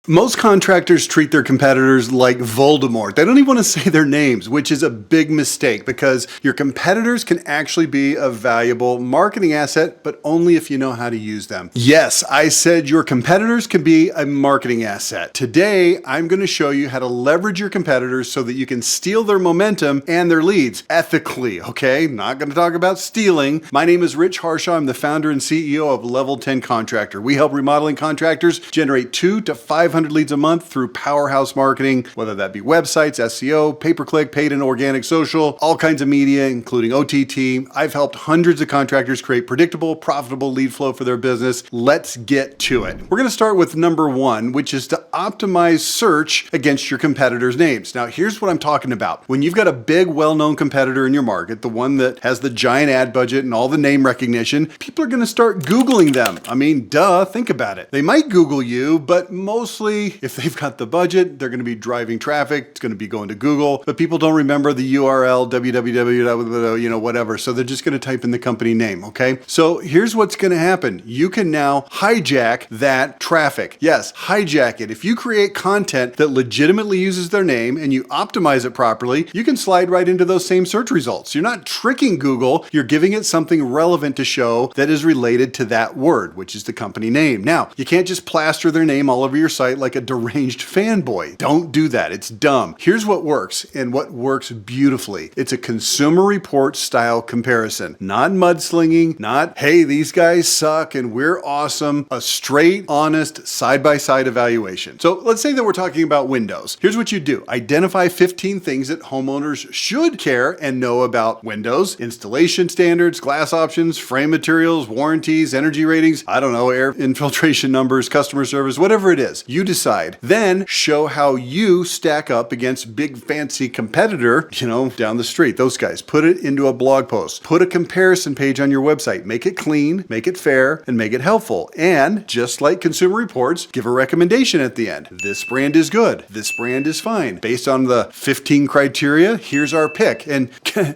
Most contractors treat their competitors like Voldemort. They don't even want to say their names, which is a big mistake because your competitors can actually be a valuable marketing asset, but only if you know how to use them. Yes, I said your competitors can be a marketing asset. Today, I'm going to show you how to leverage your competitors so that you can steal their momentum and their leads ethically, okay? Not going to talk about stealing. My name is Rich Harshaw. I'm the founder and CEO of Level 10 Contractor. We help remodeling contractors generate 200 to 500 leads a month through powerhouse marketing, whether that be websites, SEO, pay-per-click, paid and organic social, all kinds of media, including OTT. I've helped hundreds of contractors create predictable, profitable lead flow for their business. Let's get to it. We're going to start with number one, which is to optimize search against your competitors' names. Now, here's what I'm talking about. When you've got a big, well-known competitor in your market, the one that has the giant ad budget and all the name recognition, people are going to start Googling them. I mean, duh, think about it. They might Google you, but mostly if they've got the budget, they're going to be driving traffic. It's going to be going to Google, but people don't remember the URL, www, whatever. So they're just going to type in the company name. Okay. So here's what's going to happen. You can now hijack that traffic. Yes, hijack it. If you create content that legitimately uses their name and you optimize it properly, you can slide right into those same search results. You're not tricking Google. You're giving it something relevant to show that is related to that word, which is the company name. Now, you can't just plaster their name all over your site like a deranged fanboy. Don't do that. It's dumb. Here's what works and what works beautifully. It's a consumer report style comparison, not mudslinging, not, hey, these guys suck and we're awesome. A straight, honest, side-by-side evaluation. So let's say that we're talking about windows. Here's what you do. Identify 15 things that homeowners should care and know about windows, installation standards, glass options, frame materials, warranties, energy ratings, I don't know, air infiltration numbers, customer service, whatever it is. You decide. Then show how you stack up against big fancy competitor, down the street. Those guys. Put it into a blog post. Put a comparison page on your website. Make it clean, make it fair, and make it helpful. And just like consumer reports, give a recommendation at the end. This brand is good. This brand is fine. Based on the 15 criteria, here's our pick. And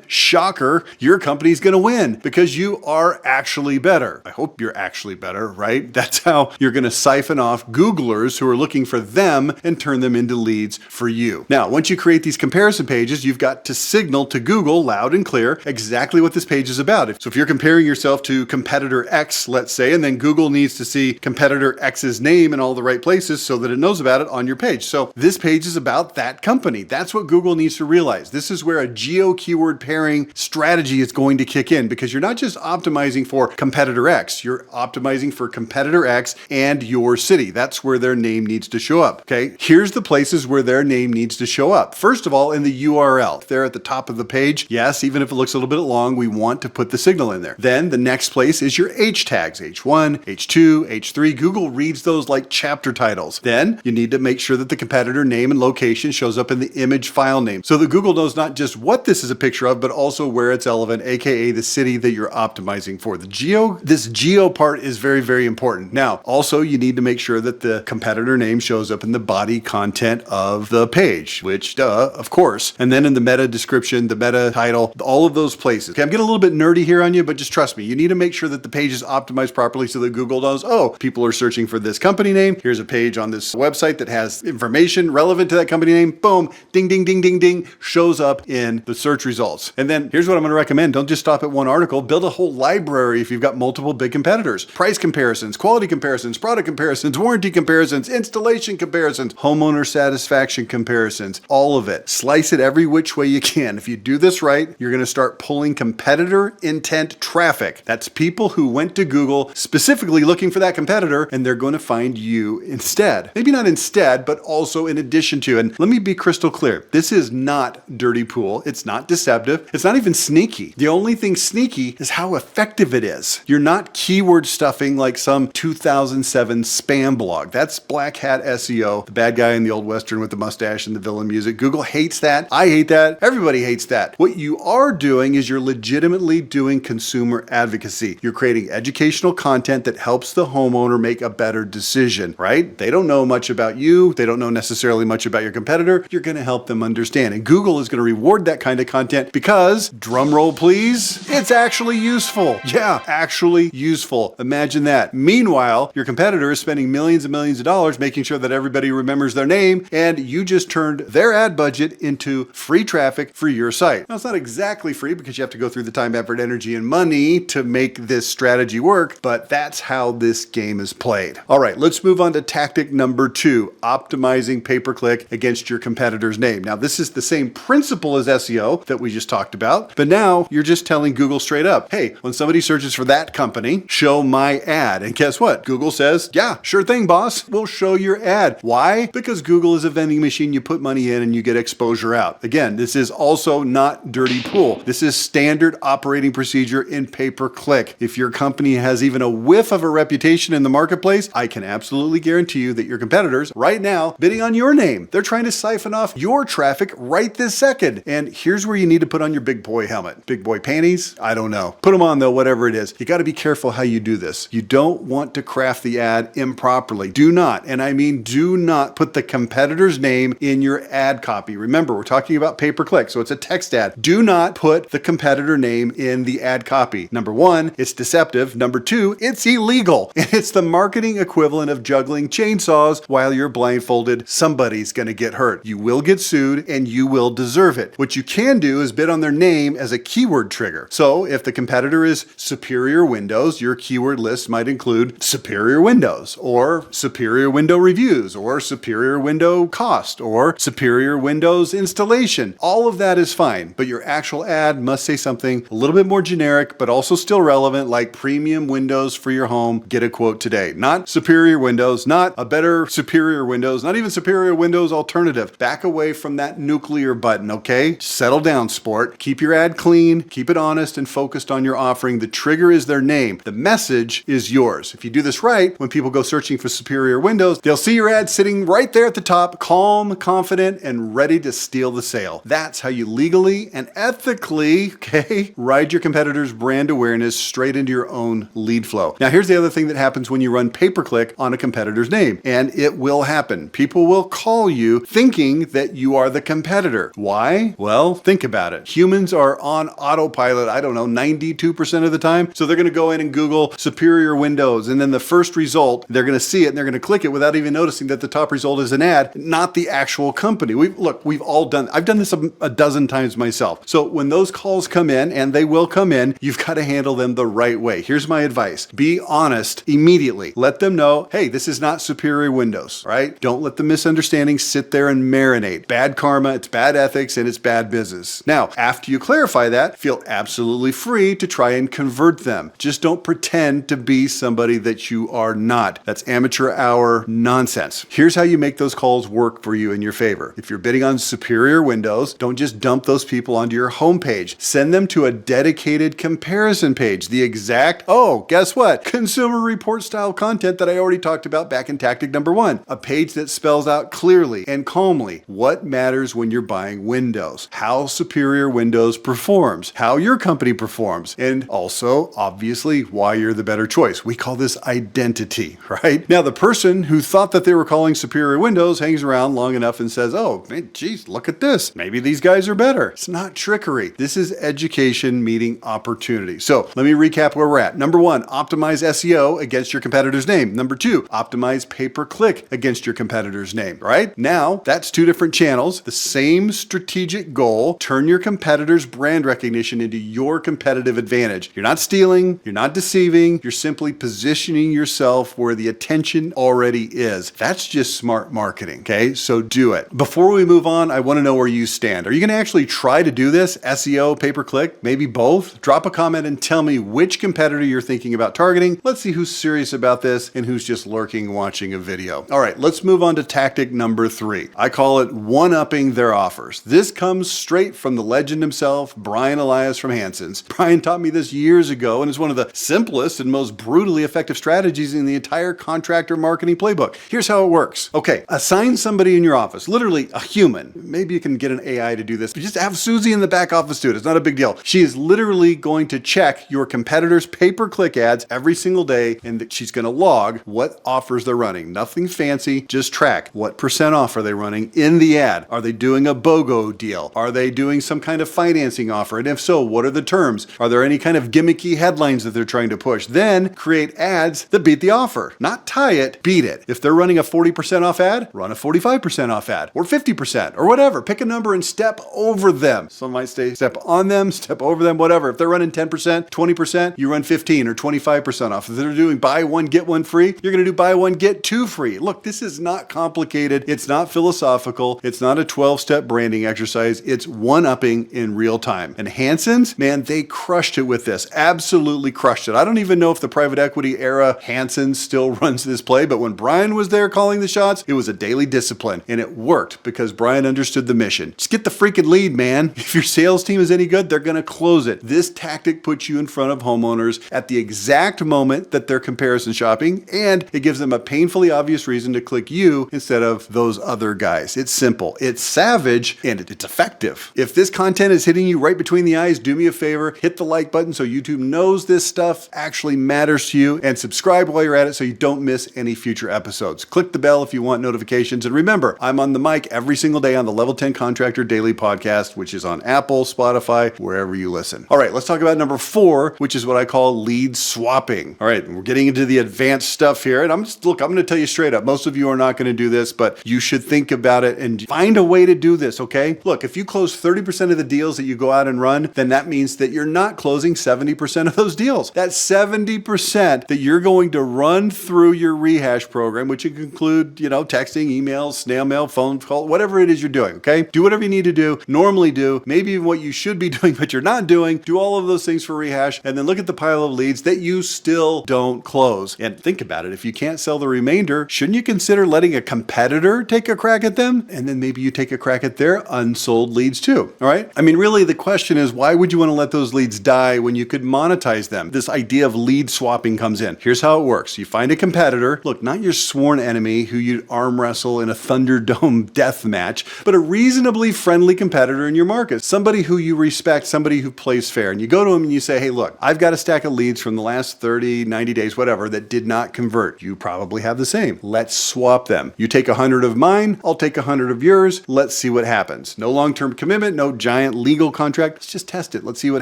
shocker, your company's going to win because you are actually better. I hope you're actually better, right? That's how you're going to siphon off Googlers who are looking for them and turn them into leads for you. Now, once you create these comparison pages, you've got to signal to Google loud and clear exactly what this page is about. So if you're comparing yourself to competitor X, let's say, and then Google needs to see competitor X's name in all the right places so that it knows about it on your page. So this page is about that company. That's what Google needs to realize. This is where a geo keyword pairing strategy is going to kick in because you're not just optimizing for competitor X, you're optimizing for competitor X and your city. That's where their name needs to show up. Okay. Here's the places where their name needs to show up. First of all, in the URL, there at the top of the page. Yes, even if it looks a little bit long, we want to put the signal in there. Then the next place is your H tags, H1, H2, H3. Google reads those like chapter titles. Then you need to make sure that the competitor name and location shows up in the image file name so that Google knows not just what this is a picture of, but also where it's relevant, aka the city that you're optimizing for. This geo part is very, very important. Now, also you need to make sure that the competitor name shows up in the body content of the page, which of course, and then in the meta description, the meta title, all of those places. Okay, I'm getting a little bit nerdy here on you, but just trust me, you need to make sure that the page is optimized properly so that Google knows, oh, people are searching for this company name. Here's a page on this website that has information relevant to that company name. Boom, ding, ding, ding, ding, ding, shows up in the search results. And then here's what I'm going to recommend. Don't just stop at one article. Build a whole library if you've got multiple big competitors. Price comparisons, quality comparisons, product comparisons, warranty comparisons, installation comparisons, homeowner satisfaction comparisons, all of it. Slice it every which way you can. If you do this right, you're going to start pulling competitor intent traffic. That's people who went to Google specifically looking for that competitor, and they're going to find you instead. Maybe not instead, but also in addition to. And let me be crystal clear. This is not dirty pool. It's not deceptive. It's not even sneaky. The only thing sneaky is how effective it is. You're not keyword stuffing like some 2007 spam blog. That's black hat SEO, the bad guy in the old Western with the mustache and the villain music. Google hates that. I hate that. Everybody hates that. What you are doing is you're legitimately doing consumer advocacy. You're creating educational content that helps the homeowner make a better decision, right? They don't know much about you. They don't know necessarily much about your competitor. You're going to help them understand. And Google is going to reward that kind of content because, drum roll please, it's actually useful. Yeah, actually useful. Imagine that. Meanwhile, your competitor is spending millions and millions of dollars making sure that everybody remembers their name, and you just turned their ad budget into free traffic for your site. Now, it's not exactly free because you have to go through the time, effort, energy, and money to make this strategy work, but that's how this game is played. All right, let's move on to tactic number 2, optimizing pay-per-click against your competitor's name. Now, this is the same principle as SEO that we just talked about, but now you're just telling Google straight up, hey, when somebody searches for that company, show my ad. And guess what? Google says, yeah, sure thing, boss. We'll show your ad. Why? Because Google is a vending machine. You put money in and you get exposure out. Again, this is also not dirty pool. This is standard operating procedure in pay-per-click. If your company has even a whiff of a reputation in the marketplace, I can absolutely guarantee you that your competitors right now bidding on your name. They're trying to siphon off your traffic right this second. And here's where you need to put on your big boy helmet. Big boy panties? I don't know. Put them on though, whatever it is. You got to be careful how you do this. You don't want to craft the ad improperly. Do not, and I mean do not, put the competitor's name in your ad copy. Remember, we're talking about pay-per-click, so it's a text ad. Do not put the competitor name in the ad copy. Number 1, it's deceptive. Number 2, it's illegal. And it's the marketing equivalent of juggling chainsaws while you're blindfolded. Somebody's going to get hurt. You will get sued and you will deserve it. What you can do is bid on their name as a keyword trigger. So if the competitor is superior windows, your keyword list might include superior windows or superior window reviews or superior window cost or superior windows installation. All of that is fine, but your actual ad must say something a little bit more generic, but also still relevant, like premium windows for your home. Get a quote today. Not superior windows, not a better superior windows, not even superior windows alternative. Back away from that nuclear button, okay? Settle down, sport. Keep your ad clean, keep it honest and focused on your offering. The trigger is their name. The message is yours. If you do this right, when people go searching for superior windows, they'll see your ad sitting right there at the top, calm, confident, and ready to steal the sale. That's how you legally and ethically, okay, ride your competitor's brand awareness straight into your own lead flow. Now, here's the other thing that happens when you run pay-per-click on a competitor's name, and it will happen. People will call you thinking that you are the competitor. Why? Well, think about it. Humans are on autopilot, I don't know, 92% of the time. So they're going to go in and Google superior windows, and then the first result, they're going to see it and they're going to click it without even noticing that the top result is an ad, not the actual company. We've all done, I've done this a dozen times myself. So when those calls come in, and they will come in, you've got to handle them the right way. Here's my advice. Be honest immediately. Let them know, hey, this is not superior windows, right? Don't let the misunderstandings sit there and marinate. Bad karma, it's bad ethics, and it's bad business. Now, after you clarify that, feel absolutely free to try and convert them. Just don't pretend to be somebody that you are not. That's amateur hour nonsense. Here's how you make those calls work for you in your favor. If you're bidding on superior windows, don't just dump those people onto your homepage. Send them to a dedicated comparison page. The exact, oh, guess what? Consumer report style content that I already talked about back in tactic number 1. A page that spells out clearly and calmly what matters when you're buying windows, how superior windows performs, how your company performs, and also, obviously, why you're the better choice. We call this identity, right? Now, the person who thought that they were calling superior windows hangs around long enough and says, oh, man, geez, look at this. Maybe these guys are better. It's not trickery. This is education meeting opportunity. So let me recap where we're at. Number 1, optimize SEO against your competitor's name. Number 2, optimize pay-per-click against your competitor's name, right? Now, that's 2 different channels, the same strategic goal. Turn your competitor's brand recognition into your competitive advantage. You're not stealing, you're not deceiving, you're simply positioning yourself where the attention already is. That's just smart marketing, okay? So do it. Before we move on, I want to know where you stand. Are you going to actually try to do this? SEO, pay-per-click, maybe both? Drop a comment and tell me which competitor you're thinking about targeting. Let's see who's serious about this and who's just lurking watching a video. All right, let's move on to tactic number 3. I call it one-upping their offers. This comes straight from the legend himself, Brian Elias from Hanson's. Brian taught me this years ago, and it's one of the simplest and most brutally effective strategies in the entire contractor marketing playbook. Here's how it works. Okay, assign somebody in your office, literally a human. Maybe you can get an AI to do this, but just have Susie in the back office do it. It's not a big deal. She is literally going to check your competitors' pay-per-click ads every single day, and she's going to log what offers they're running. nothing fancy, just track what percent off are they running in the ad. Are they doing a BOGO deal? Are they doing some kind of financing offer? And if so, what are the terms? Are there any kind of gimmicky headlines that they're trying to push? Then create ads that beat the offer. Not tie it, beat it. If they're running a 40% off ad, run a 45% off ad, or 50%, or whatever. Pick a number and step over them. Some might say step on them, step over them, whatever. If they're running 10%, 20%, you run 15 or 25% off. If they're doing buy one, get one free, you're going to do buy one, get two free. Look, this is not complicated. It's not philosophical. It's not a 12-step branding exercise. It's one-upping in real time. And Hanson's, man, they crushed it with this. Absolutely crushed it. I don't even know if the private equity era Hanson still runs this play, but when Brian was there calling the shots, it was a daily discipline. And it worked because Brian understood the mission. Just get the freaking lead, man. If your sales team is any good, they're going to close it. This tactic puts you in front of homeowners at the exact moment that they're comparison shopping, and it gives them a painfully obvious reason to click you instead of those other guys. It's simple, it's savage, and it's effective. If this content is hitting you right between the eyes, do me a favor, hit the like button so YouTube knows this stuff actually matters to you, and subscribe while you're at it so you don't miss any future episodes. Click the bell if you want notifications, and remember, I'm on the mic every single day on the Level 10 Contractor Daily Podcast, which is on Apple, Spotify, wherever you listen. All right, let's talk about number 4, which is what I call lead swapping. All right, we're getting into the advanced stuff here, and I'm going to tell you straight up, most of you are not going to do this, but you should think about it and find a way to do this, okay? Look, if you close 30% of the deals that you go out and run, then that means that you're not closing 70% of those deals. That's 70% that you're going to run through your rehash program, which can include, texting, emails, snail mail, phone call, whatever it is you're doing, okay? Do whatever you need to do, normally do, maybe even what you should be doing, but you're not doing. Do all of those things for rehash, and then look at the pile of leads that you still don't close. And think about it. If you can't sell the remainder, shouldn't you consider letting a competitor take a crack at them? And then maybe you take a crack at their unsold leads too, all right? I mean, really, the question is, why would you want to let those leads die when you could monetize them? This idea of lead swapping comes in. Here's how it works. You find a competitor, look, not your sworn enemy who you arm wrestle in a Thunderdome death match, but a reasonably friendly competitor in your market, somebody who you respect, somebody who plays fair. And you go to them and you say, hey, look, I've got a stack of leads from the last 30, 90 days, whatever, that did not convert. You probably have the same. Let's swap them. You take 100 of mine, I'll take 100 of yours. Let's see what happens. No long-term commitment, no giant legal contract. Let's just test it. Let's see what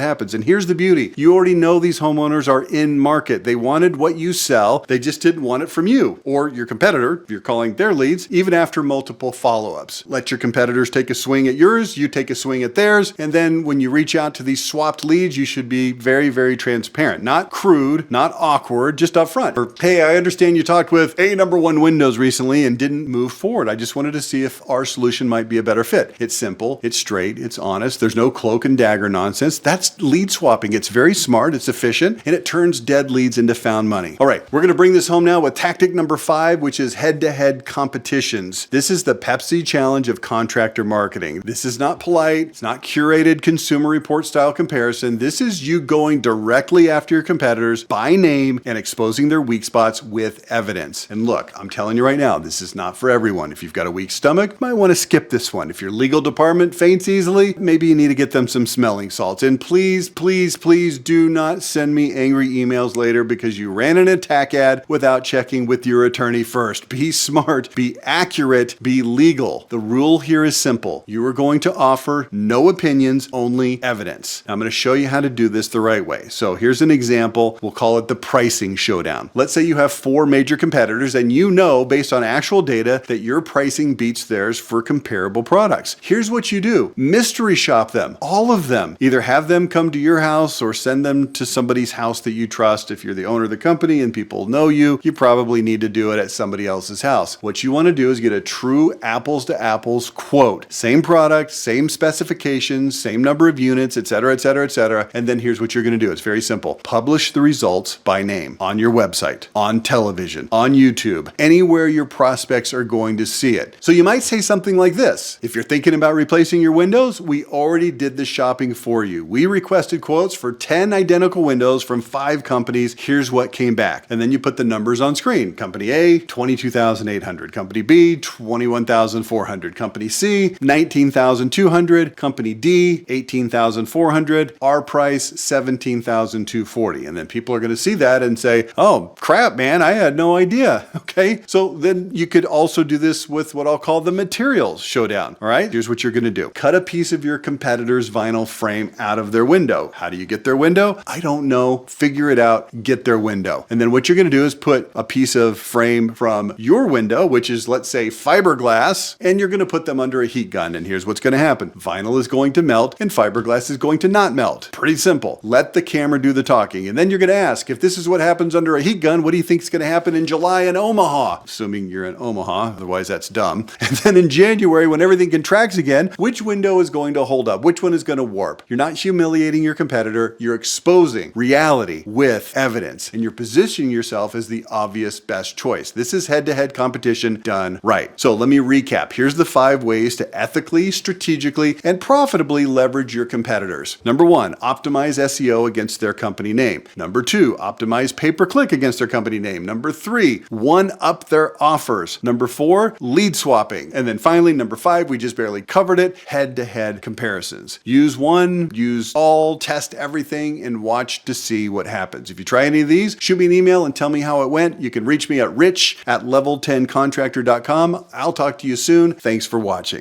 happens. And here's the beauty. You already know these homeowners are in market. They wanted what you sell. They just didn't want it from you or your competitor, if you're calling their leads, even after multiple follow-ups. Let your competitors take a swing at yours, you take a swing at theirs, and then when you reach out to these swapped leads, you should be very, very transparent. Not crude, not awkward, just upfront. Or, hey, I understand you talked with #1 Windows recently and didn't move forward. I just wanted to see if our solution might be a better fit. It's simple, it's straight, it's honest, there's no cloak and dagger nonsense. That's lead swapping. It's very smart, it's efficient, and it turns dead leads into found money. All right, we're going to bring this home now with tactic number 5, which is head-to-head competitions. This is the Pepsi challenge of contractor marketing. This is not polite, it's not curated consumer report style comparison. This is you going directly after your competitors by name and exposing their weak spots with evidence. And look, I'm telling you right now, this is not for everyone. If you've got a weak stomach, you might want to skip this one. If your legal department faints easily, maybe you need to get them some smelling salts. And please, please, please do not send me angry emails later because you ran an attack ad without checking with your attorney first. Be smart, be accurate, be legal. The rule here is simple. You are going to offer no opinions, only evidence. Now, I'm going to show you how to do this the right way. So here's an example. We'll call it the pricing showdown. Let's say you have 4 major competitors and you know based on actual data that your pricing beats theirs for comparable products. Here's what you do. Mystery shop them, all of them. Either have them come to your house or send them to somebody's house that you trust. If you're the owner of the company and people know you, you probably need to do it at somebody else's house. What you want to do is get a true apples to apples quote. Same product, same specifications, same number of units, etc., etc., etc. And then here's what you're going to do. It's very simple. Publish the results by name on your website, on television, on YouTube, anywhere your prospects are going to see it. So you might say something like this. If you're thinking about replacing your windows, we already did the shopping for you. We requested quotes for 10 identical windows from 5 companies. Here's what came back. And then you put the numbers on screen. Company A, 22,800. Company B, 21,400. Company C, 19,200. Company D, 18,400. Our price, 17,240. And then people are going to see that and say, oh, crap, man, I had no idea. Okay. Okay, so then you could also do this with what I'll call the materials showdown. All right, here's what you're gonna do. Cut a piece of your competitor's vinyl frame out of their window. How do you get their window? I don't know. Figure it out, get their window. And then what you're gonna do is put a piece of frame from your window, which is, let's say, fiberglass, and you're gonna put them under a heat gun. And here's what's gonna happen. Vinyl is going to melt and fiberglass is going to not melt. Pretty simple. Let the camera do the talking. And then you're gonna ask, if this is what happens under a heat gun, what do you think is gonna happen in July in Omaha? Assuming you're in Omaha, otherwise that's dumb. And then in January, when everything contracts again, which window is going to hold up? Which one is gonna warp? You're not humiliating your competitor, you're exposing reality with evidence, and you're positioning yourself as the obvious best choice. This is head-to-head competition done right. So let me recap. Here's the 5 ways to ethically, strategically, and profitably leverage your competitors. Number 1, optimize SEO against their company name. Number 2, optimize pay-per-click against their company name. Number 3, one-up their offers. Number 4, lead swapping. And then finally, number 5, we just barely covered it, head-to-head comparisons. Use one, use all, test everything, and watch to see what happens. If you try any of these, shoot me an email and tell me how it went. You can reach me at rich@level10contractor.com. I'll talk to you soon. Thanks for watching.